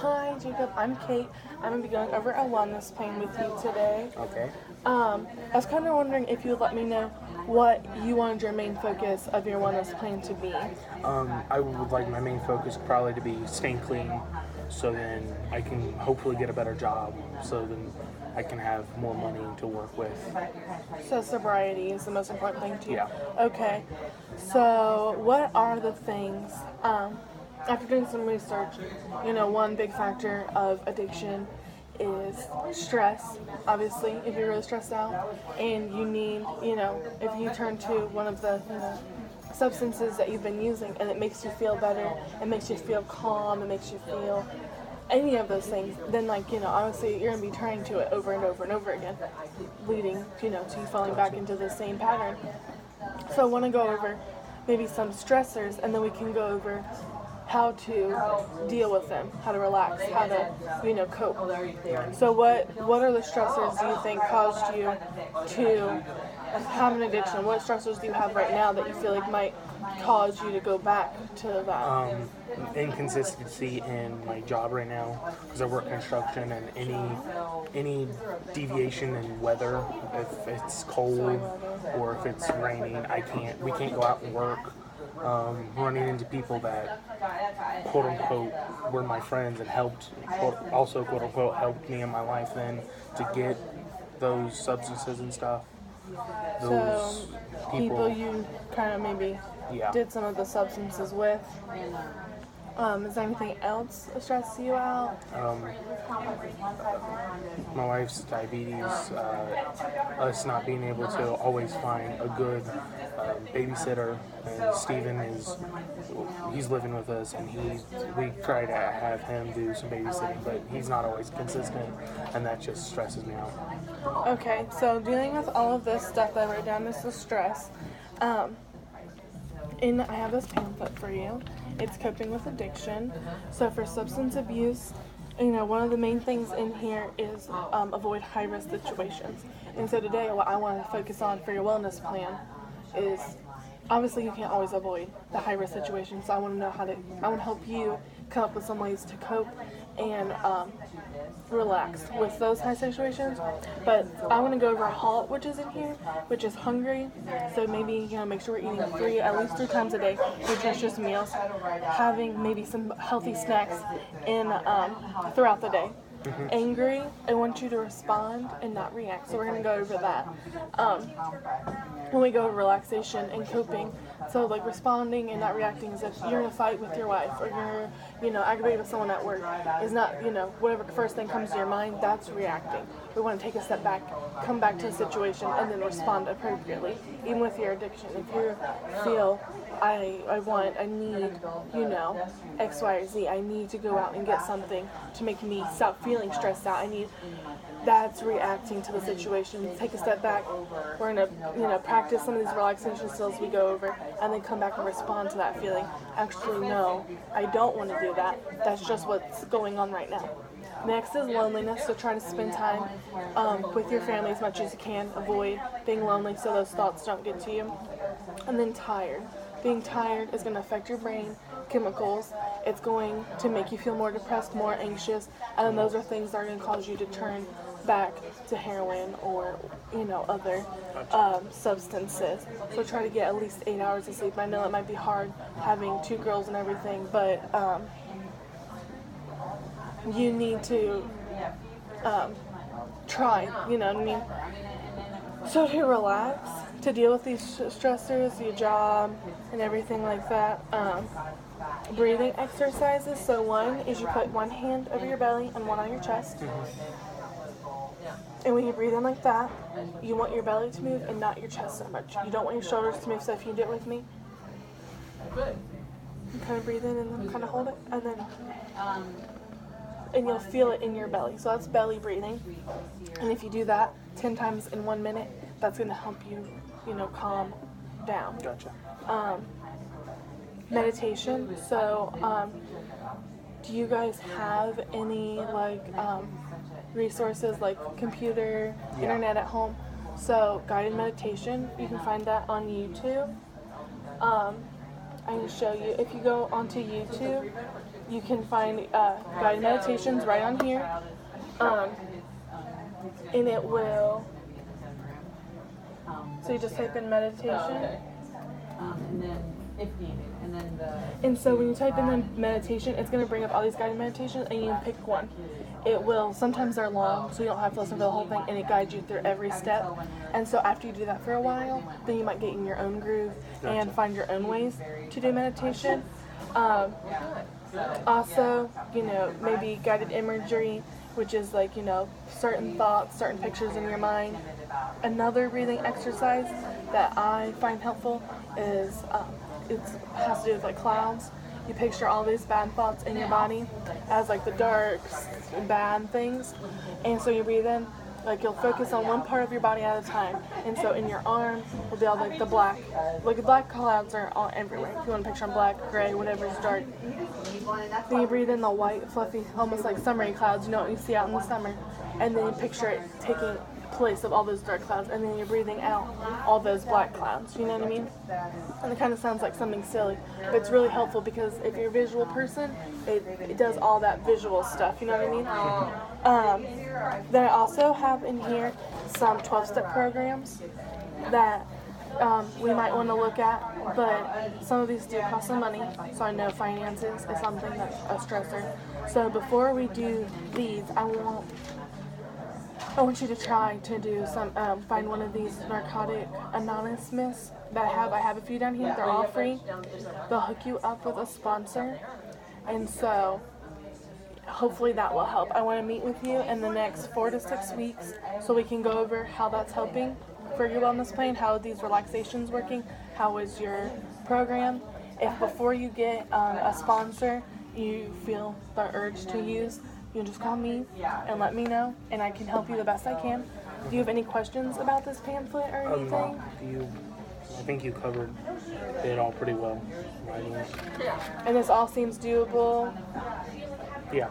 Hi, Jacob. I'm Kate. I'm going to be going over a wellness plan with you today. Okay. I was kind of wondering if you would let me know what you wanted your main focus of your wellness plan to be. I would like my main focus probably to be staying clean, so then I can hopefully get a better job, so then I can have more money to work with. So sobriety is the most important thing to you? Yeah. Okay. So what are the things, after doing some research, one big factor of addiction is stress, obviously, if you're really stressed out and you need, if you turn to one of the, substances that you've been using and it makes you feel better, it makes you feel calm, it makes you feel any of those things, then honestly you're gonna be turning to it over and over and over again, leading, to you falling back into the same pattern. So I want to go over maybe some stressors, and then we can go over how to deal with them, how to relax, how to, cope. So what are the stressors do you think caused you to have an addiction? What stressors do you have right now that you feel like might cause you to go back to that? Inconsistency in my job right now because I work construction, and any deviation in weather, if it's cold or if it's raining, we can't go out and work. Running into people that quote unquote were my friends and helped, also quote unquote helped me in my life then to get those substances and stuff. So Those people people, you kind of maybe yeah. did some of the substances with. Is there anything else that stresses you out? My wife's diabetes, us not being able to always find a good babysitter, and Steven he's living with us, and we try to have him do some babysitting, but he's not always consistent, and that just stresses me out. Okay, so dealing with all of this stuff that I wrote down is the stress. And I have this pamphlet for you. It's Coping with Addiction. So for substance abuse, one of the main things in here is avoid high-risk situations. And so today, what I want to focus on for your wellness plan is, obviously you can't always avoid the high-risk situations. So I want to help you come up with some ways to cope and relax with those high situations. But I want to go over HALT, which is in here, which is hungry. So maybe make sure we're eating at least three times a day, nutritious meals, having maybe some healthy snacks in throughout the day. Angry, I want you to respond and not react. So we're going to go over that. When we go over relaxation and coping, so like responding and not reacting as if you're in a fight with your wife or you're, aggravated with someone at work is not, whatever first thing comes to your mind, that's reacting. We want to take a step back, come back to the situation, and then respond appropriately. Even with your addiction, if you feel I need, X, Y, or Z. I need to go out and get something to make me stop feeling stressed out. That's reacting to the situation. Take a step back. We're gonna, practice some of these relaxation skills we go over, and then come back and respond to that feeling. Actually, no, I don't want to do that. That's just what's going on right now. Next is loneliness, so try to spend time with your family as much as you can. Avoid being lonely so those thoughts don't get to you. And then tired. Being tired is going to affect your brain chemicals. It's going to make you feel more depressed, more anxious, and then those are things that are going to cause you to turn back to heroin or other substances. So try to get at least 8 hours of sleep. I know it might be hard having two girls and everything, but you need to try, what I mean? So to relax, to deal with these stressors, your job, and everything like that, breathing exercises. So one is you put one hand over your belly and one on your chest. And when you breathe in like that, you want your belly to move and not your chest so much. You don't want your shoulders to move, so if you do it with me, you kind of breathe in and then kind of hold it, and then and you'll feel it in your belly. So that's belly breathing. And if you do that 10 times in 1 minute, that's going to help you, calm down. Gotcha. Meditation. So, do you guys have any resources like computer, internet at home? So, guided meditation, you can find that on YouTube. I can show you. If you go onto YouTube, you can find guided meditations right on here, and it will. So you just type in meditation. And then, if needed, and then And so when you type in the meditation, it's going to bring up all these guided meditations, and you can pick one. It will, sometimes they're long, so you don't have to listen to the whole thing, and it guides you through every step. And so after you do that for a while, then you might get in your own groove and find your own ways to do meditation. Also, maybe guided imagery, which is like, certain thoughts, certain pictures in your mind. Another breathing exercise that I find helpful is it has to do with like clouds. You picture all these bad thoughts in your body as like the dark, bad things, and so you breathe in. Like you'll focus on one part of your body at a time, and so in your arm will be all like the black clouds are all everywhere. If you want to picture them black, gray, whatever is dark. Then you breathe in the white, fluffy, almost like summery clouds. You know what you see out in the summer, and then you picture it taking place of all those dark clouds, and then you're breathing out all those black clouds. You know what I mean? And it kind of sounds like something silly, but it's really helpful because if you're a visual person, it does all that visual stuff. You know what I mean? Then I also have in here some 12-step programs that we might want to look at, but some of these do cost some money, so I know finances is something that's a stressor. So before we do these, I want you to try to do some, find one of these Narcotic Anonymous that I have a few down here. They're all free. They'll hook you up with a sponsor, and so hopefully that will help. I want to meet with you in the next 4 to 6 weeks so we can go over how that's helping for your wellness plan, how are these relaxations working, how is your program. If before you get a sponsor you feel the urge to use, you can just call me and let me know, and I can help you the best I can. Do you have any questions about this pamphlet or anything? I think you covered it all pretty well. And this all seems doable? Yeah.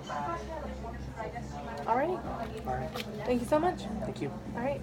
Alrighty. All right. Thank you so much. Thank you. Alright.